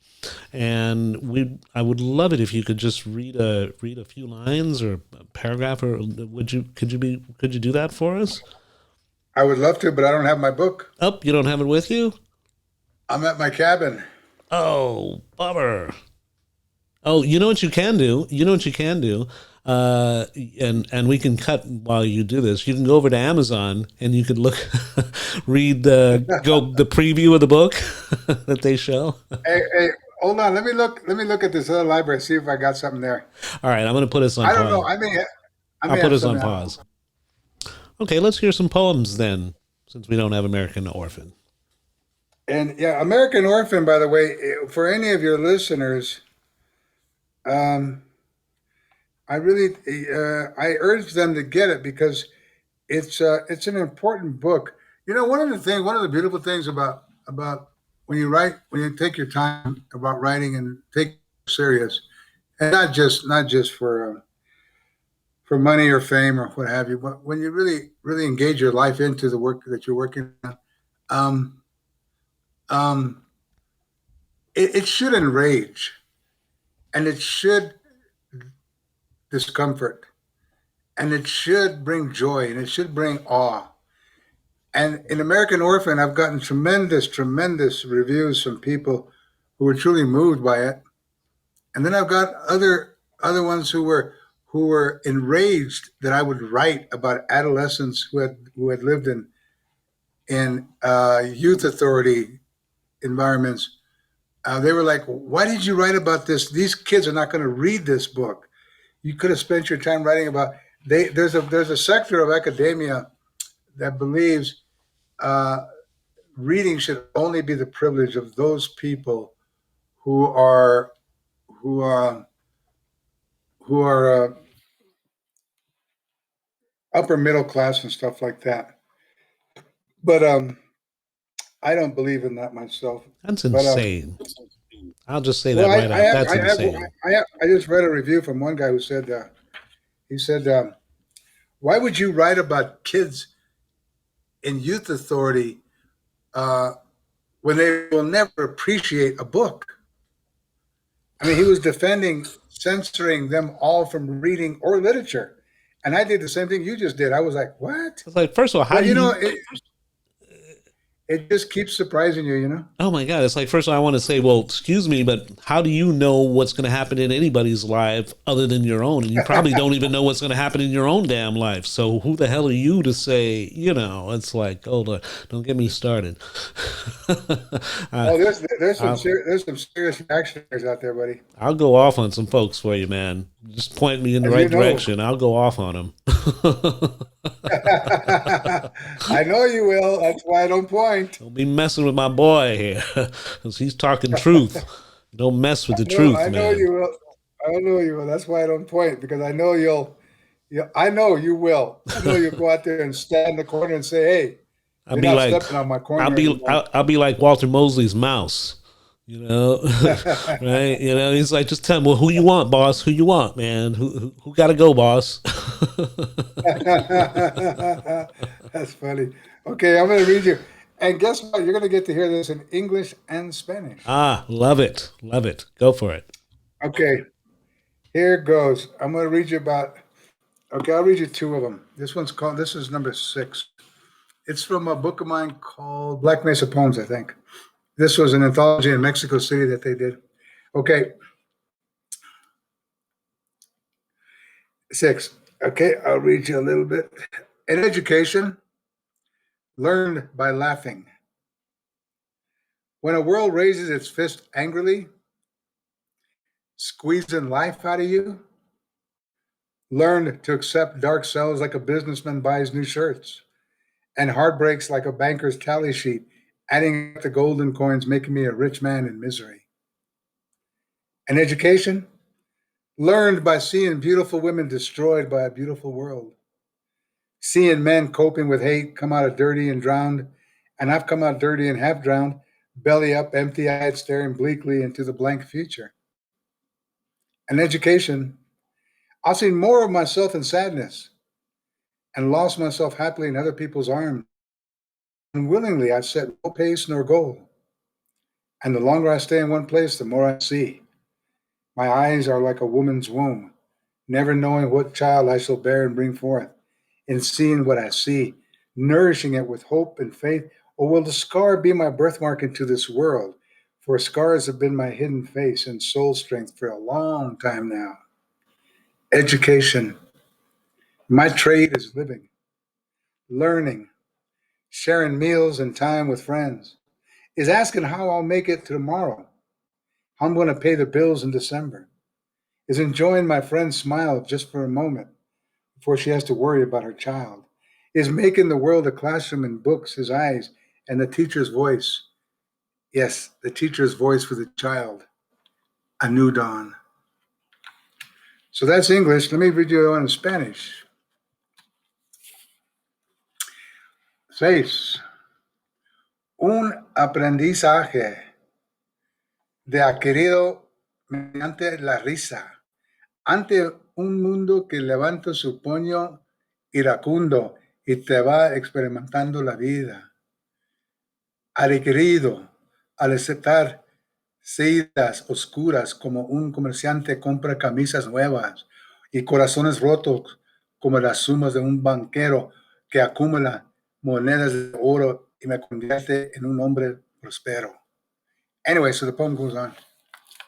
And I would love it if you could just read a few lines or a paragraph, or could you do that for us? I would love to, but I don't have my book. Oh, you don't have it with you? I'm at my cabin. Oh, bummer. Oh, you know what you can do? And we can cut while you do this. You can go over to Amazon and you could read the preview of the book that they show. Hey, hold on. Let me look at this other library. See if I got something there. All right, I'm going to put us on I don't know. pause. I I'll may put have us on something pause. Okay, let's hear some poems then, since we don't have American Orphan. And yeah, American Orphan. By the way, for any of your listeners, um, I really I urge them to get it because it's an important book. One of the beautiful things about when you take your time about writing and take it serious, and not just for money or fame or what have you, but when you really really engage your life into the work that you're working on, um, um, it should enrage and it should discomfort and it should bring joy and it should bring awe. And in American Orphan, I've gotten tremendous, tremendous reviews from people who were truly moved by it. And then I've got other ones who were enraged that I would write about adolescents who had lived in youth authority environments. They were like, "Why did you write about this? These kids are not going to read this book. You could have spent your time writing about." There's a sector of academia that believes uh, reading should only be the privilege of those people who are who are who are upper middle class and stuff like that. But I don't believe in that myself. That's But insane. I'll just say well, that right I out. have That's I have insane. I just read a review from one guy who said he said, "Why would you write about kids in youth authority uh, when they will never appreciate a book?" I mean, he was defending censoring them all from reading or literature. And I did the same thing you just did. I was like, what? It's like, first of all, how But do you? it just keeps surprising you, you know? Oh my God. It's like, first of all, I want to say, well, excuse me, but how do you know what's going to happen in anybody's life other than your own? And you probably don't even know what's going to happen in your own damn life. So who the hell are you to say, it's like, hold on, don't get me started. I, Oh, I'll, there's some serious reactionaries out there, buddy. I'll go off on some folks for you, man. Just point me in the As right you know. direction. I'll go off on them. I know you will. That's why I don't point. Don't be messing with my boy here, because he's talking truth. Don't mess with the No, truth, I know man. you will. I know you will. That's why I don't point because I know you'll. Yeah, I know you will. I know you'll go out there and stand in the corner and say, "Hey, I'll you're be not like, stepping on my I'll corner be, anymore." I'll be like Walter Mosley's mouse, right? He's like, just tell me, well, who you want, boss? Who you want, man? Who got to go, boss? That's funny. Okay, I'm going to read you. And guess what? You're going to get to hear this in English and Spanish. Ah, love it, love it. Go for it. Okay, here goes. I'm going to read you about. Okay, I'll read you two of them. This is number 6. It's from a book of mine called Black Mesa Poems, I think. This was an anthology in Mexico City that they did. Okay, 6. Okay, I'll read you a little bit. In education, learned by laughing. When a world raises its fist angrily, squeezing life out of you, learn to accept dark cells like a businessman buys new shirts, and heartbreaks like a banker's tally sheet, adding up the golden coins, making me a rich man in misery. And education, learned by seeing beautiful women destroyed by a beautiful world, seeing men coping with hate come out of dirty and drowned, and I've come out dirty and half drowned, belly up, empty eyed, staring bleakly into the blank future. And education, I've seen more of myself in sadness and lost myself happily in other people's arms. Unwillingly, I've set no pace nor goal. And the longer I stay in one place, the more I see. My eyes are like a woman's womb, never knowing what child I shall bear and bring forth. In seeing what I see, nourishing it with hope and faith, or will the scar be my birthmark into this world? For scars have been my hidden face and soul strength for a long time now. Education. My trade is living, learning, sharing meals and time with friends, is asking how I'll make it tomorrow, how I'm going to pay the bills in December, is enjoying my friend's smile just for a moment before she has to worry about her child, is making the world a classroom and books, his eyes, and the teacher's voice. Yes, the teacher's voice for the child, a new dawn. So that's English. Let me read you one in Spanish. 6. Un aprendizaje de adquirido mediante la risa, ante un mundo que levanta su puño iracundo y te va experimentando la vida. Adquirido al aceptar salidas oscuras como un comerciante compra camisas nuevas y corazones rotos como las sumas de un banquero que acumula monedas de oro y me convierte en un hombre prospero. Anyway, so the poem goes on.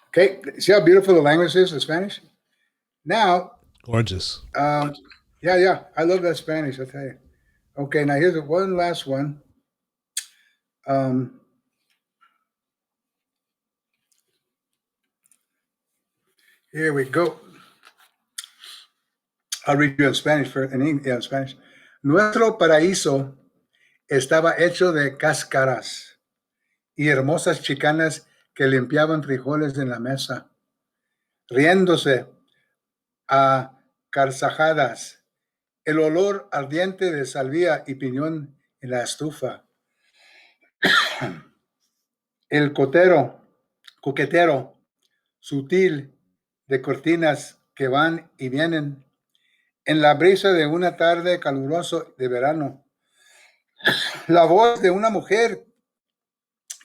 Okay, see how beautiful the language is, the Spanish? Now, Gorgeous. yeah, I love that Spanish, I'll tell you. Okay, now here's one last one. Here we go. I'll read you in Spanish, in Spanish. Nuestro paraíso estaba hecho de cáscaras y hermosas chicanas que limpiaban frijoles en la mesa, riéndose a carcajadas, el olor ardiente de salvia y piñón en la estufa. El coquetero, sutil, de cortinas que van y vienen, en la brisa de una tarde caluroso de verano. La voz de una mujer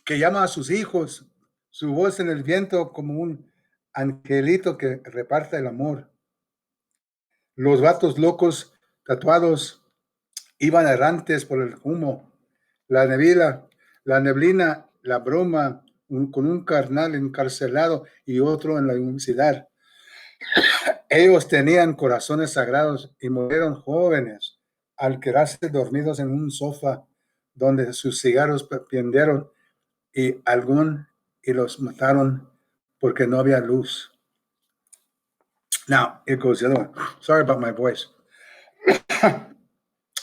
que llama a sus hijos, su voz en el viento como un angelito que reparte el amor. Los vatos locos tatuados iban errantes por el humo, la neblina, La neblina, la broma, con un carnal encarcelado y otro en la universidad. Ellos tenían corazones sagrados y murieron jóvenes al quedarse dormidos en un sofá donde sus cigarros prendieron y los mataron porque no había luz. Now, it goes the other one. Sorry about my voice.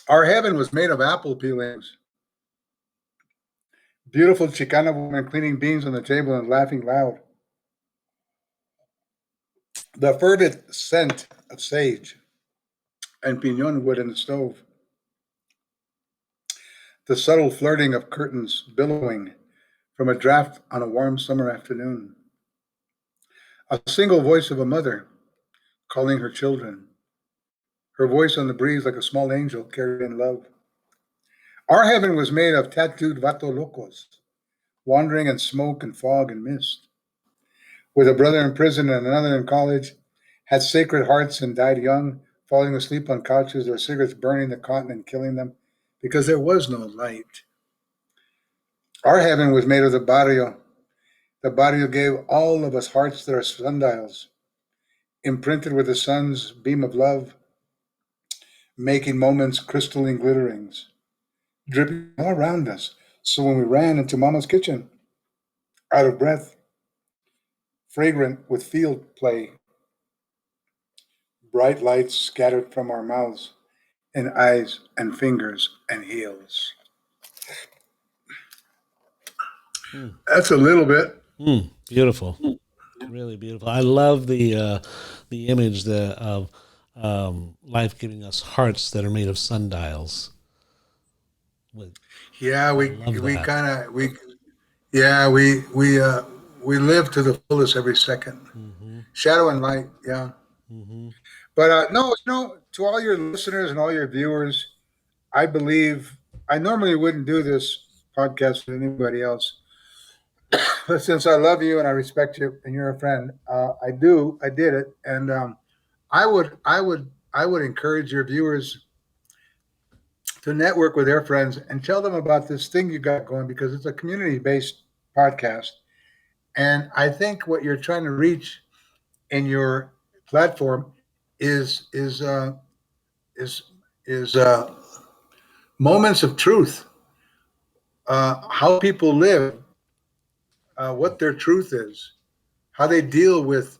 Our heaven was made of apple peelings. Beautiful Chicana woman cleaning beans on the table and laughing loud. The fervid scent of sage and pinon wood in the stove. The subtle flirting of curtains billowing from a draft on a warm summer afternoon. A single voice of a mother calling her children. Her voice on the breeze like a small angel carrying love. Our heaven was made of tattooed vato locos, wandering in smoke and fog and mist. With a brother in prison and another in college, had sacred hearts and died young, falling asleep on couches, their cigarettes burning the cotton and killing them, because there was no light. Our heaven was made of the barrio. The barrio gave all of us hearts that are sundials, imprinted with the sun's beam of love, making moments crystalline glitterings, dripping all around us. So when we ran into Mama's kitchen, out of breath, fragrant with field play, bright lights scattered from our mouths and eyes and fingers and heels. That's a little bit. Beautiful, really beautiful. I love the image of life giving us hearts that are made of sundials. Yeah, we live to the fullest every second. Mm-hmm. Shadow and light, yeah. Mm-hmm. But no, to all your listeners and all your viewers, I believe I normally wouldn't do this podcast with anybody else, but since I love you and I respect you and you're a friend, I did it, and I would encourage your viewers to network with their friends and tell them about this thing you got going, because it's a community-based podcast, and I think what you're trying to reach in your platform is moments of truth, how people live, what their truth is, how they deal with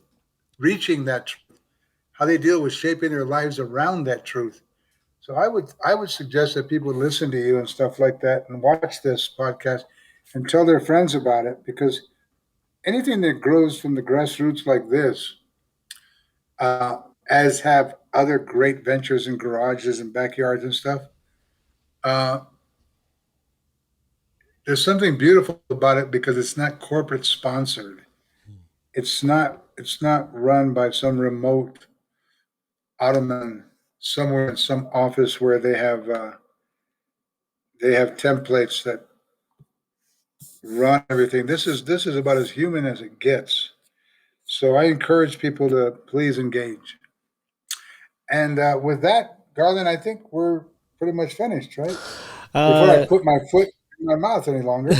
reaching that truth, how they deal with shaping their lives around that truth. So I would suggest that people listen to you and stuff like that and watch this podcast and tell their friends about it, because anything that grows from the grassroots like this, as have other great ventures in garages and backyards and stuff, there's something beautiful about it because it's not corporate sponsored. It's not run by some remote Ottoman somewhere in some office where they have templates that run everything. This is about as human as it gets. So I encourage people to please engage. And with that, Garland, I think we're pretty much finished, right? Before I put my foot in my mouth any longer.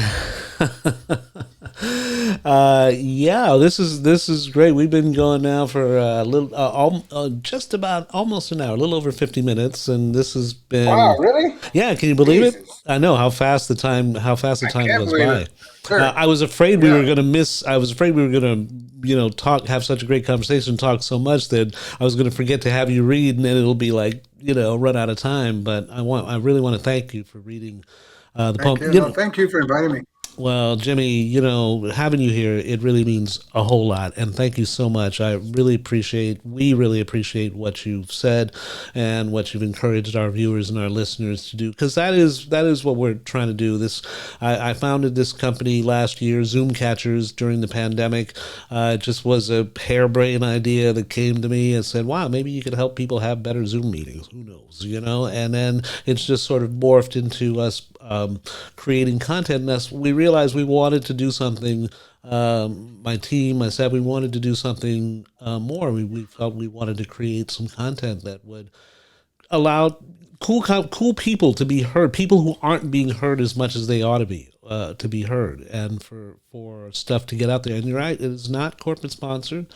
Yeah, this is great. We've been going now for a little, just about almost an hour, a little over 50 minutes, and this has been. Wow, really? Yeah, can you believe it? I know how fast the time goes by. I was afraid we were going to miss. I was afraid we were going to, have such a great conversation, talk so much that I was going to forget to have you read, and then it'll be like run out of time. But I really want to thank you for reading the poem. Thank you for inviting me. Well, Jimmy, having you here, it really means a whole lot. And thank you so much. We really appreciate what you've said and what you've encouraged our viewers and our listeners to do, because that is what we're trying to do. I founded this company last year, Zoomcatchers, during the pandemic. It just was a harebrained idea that came to me and said, wow, maybe you could help people have better Zoom meetings. Who knows, And then it's just sort of morphed into us creating content. And we realized we wanted to do something. My team, myself, we wanted to do something more. We felt we wanted to create some content that would allow cool people to be heard, people who aren't being heard as much as they ought to be. to be heard and for stuff to get out there. And you're right, it is not corporate sponsored.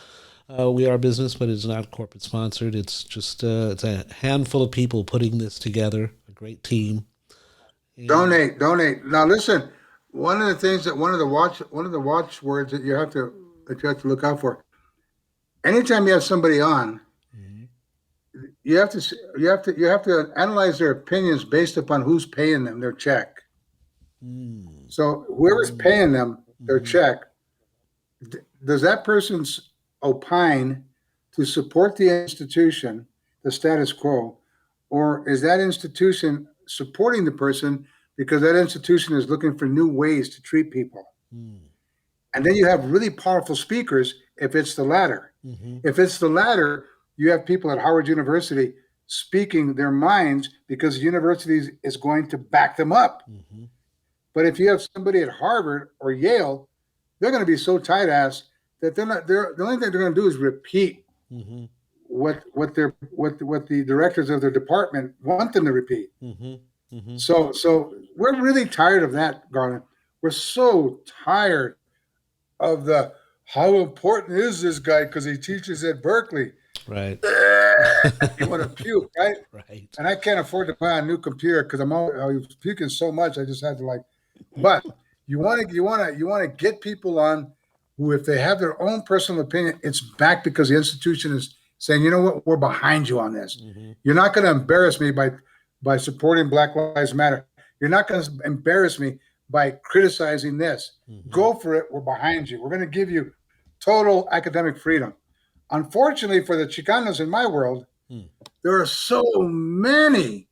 We are a business, but it's not corporate sponsored. It's just it's a handful of people putting this together, a great team. And Donate. Now listen, one of the things that one of the watchwords that you have to look out for. Anytime you have somebody on, you have to analyze their opinions based upon who's paying them their check. So whoever's paying them their check, does that person's opine to support the institution, the status quo, or is that institution supporting the person because that institution is looking for new ways to treat people? And then you have really powerful speakers if it's the latter. If it's the latter, you have people at Howard University speaking their minds because the university is going to back them up. But if you have somebody at Harvard or Yale, they're going to be so tight-ass that the only thing they're going to do is repeat what the directors of their department want them to repeat. So we're really tired of that, Garland. We're so tired of the how important is this guy because he teaches at Berkeley. Right. You want to puke, right? Right. And I can't afford to buy a new computer because I was puking so much. I just had to But you want to get people on who, if they have their own personal opinion, it's back because the institution is saying, you know what, we're behind you on this. You're not going to embarrass me by supporting Black Lives Matter. You're not going to embarrass me by criticizing this. Go for it. We're behind you. We're going to give you total academic freedom. Unfortunately for the Chicanos in my world, there are so many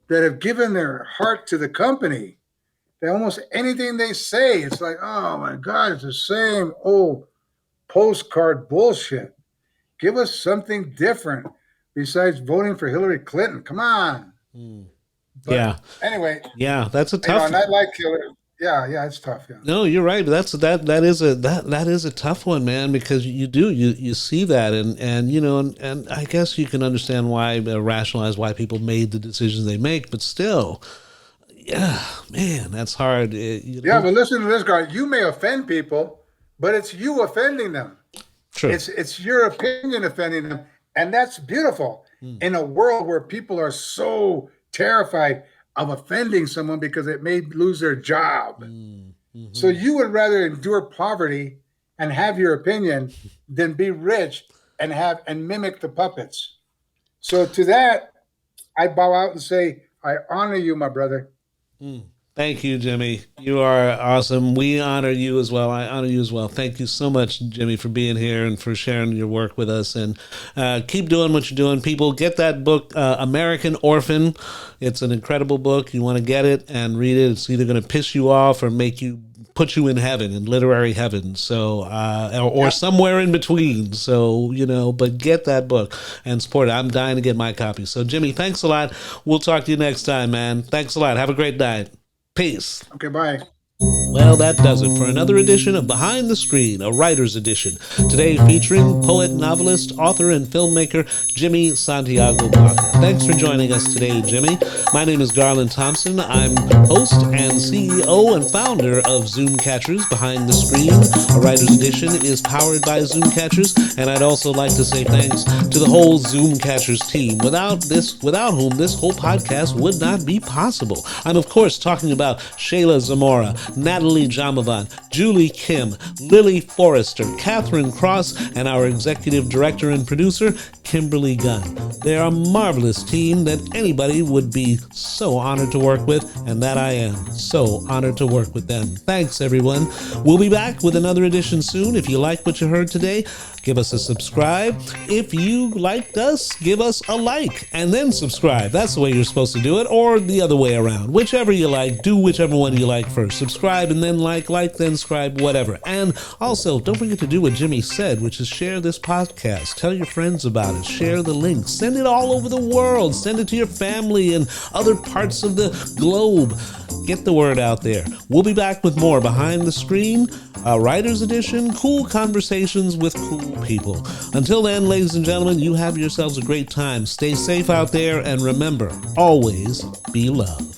that have given their heart to the company that almost anything they say, it's like, oh my God, it's the same old postcard bullshit. Give us something different besides voting for Hillary Clinton. Come on. But anyway. Yeah, that's a tough one. And I like Hillary. Yeah, it's tough. Yeah. No, you're right. That is a tough one, man, because you see that and I guess you can understand why, rationalize why people made the decisions they make, but still, yeah, man, that's hard. But listen to this, guy. You may offend people, but it's you offending them. True. It's your opinion offending them, and that's beautiful in a world where people are so terrified of offending someone because it may lose their job. So you would rather endure poverty and have your opinion than be rich and mimic the puppets. So to that, I bow out and say, I honor you, my brother. Thank you, Jimmy. You are awesome. We honor you as well. I honor you as well. Thank you so much, Jimmy, for being here and for sharing your work with us. And keep doing what you're doing. People, get that book, American Orphan. It's an incredible book. You want to get it and read it. It's either going to piss you off or put you in heaven, in literary heaven. So, or somewhere in between. So, but get that book and support it. I'm dying to get my copy. So, Jimmy, thanks a lot. We'll talk to you next time, man. Thanks a lot. Have a great night. Peace. Okay, bye. Well, that does it for another edition of Behind the Screen, a writer's edition. Today featuring poet, novelist, author, and filmmaker Jimmy Santiago Baca. Thanks for joining us today, Jimmy. My name is Garland Thompson. I'm host and CEO and founder of Zoomcatchers, Behind the Screen. A writer's edition is powered by Zoomcatchers, and I'd also like to say thanks to the whole Zoomcatchers team, without whom this whole podcast would not be possible. I'm, of course, talking about Shayla Zamora, Natalie Jamavan, Julie Kim, Lily Forrester, Catherine Cross, and our executive director and producer, Kimberly Gunn. They are a marvelous team that anybody would be so honored to work with, and that I am so honored to work with them. Thanks, everyone. We'll be back with another edition soon. If you like what you heard today, give us a subscribe. If you liked us, give us a like and then subscribe. That's the way you're supposed to do it, or the other way around. Whichever you like, do whichever one you like first. Subscribe and then like, then subscribe, whatever. And also, don't forget to do what Jimmy said, which is share this podcast. Tell your friends about it. Share the link. Send it all over the world. Send it to your family and other parts of the globe. Get the word out there. We'll be back with more Behind the Screen, a writer's edition, cool conversations with cool people. Until then, ladies and gentlemen, you have yourselves a great time. Stay safe out there, and remember, always be love.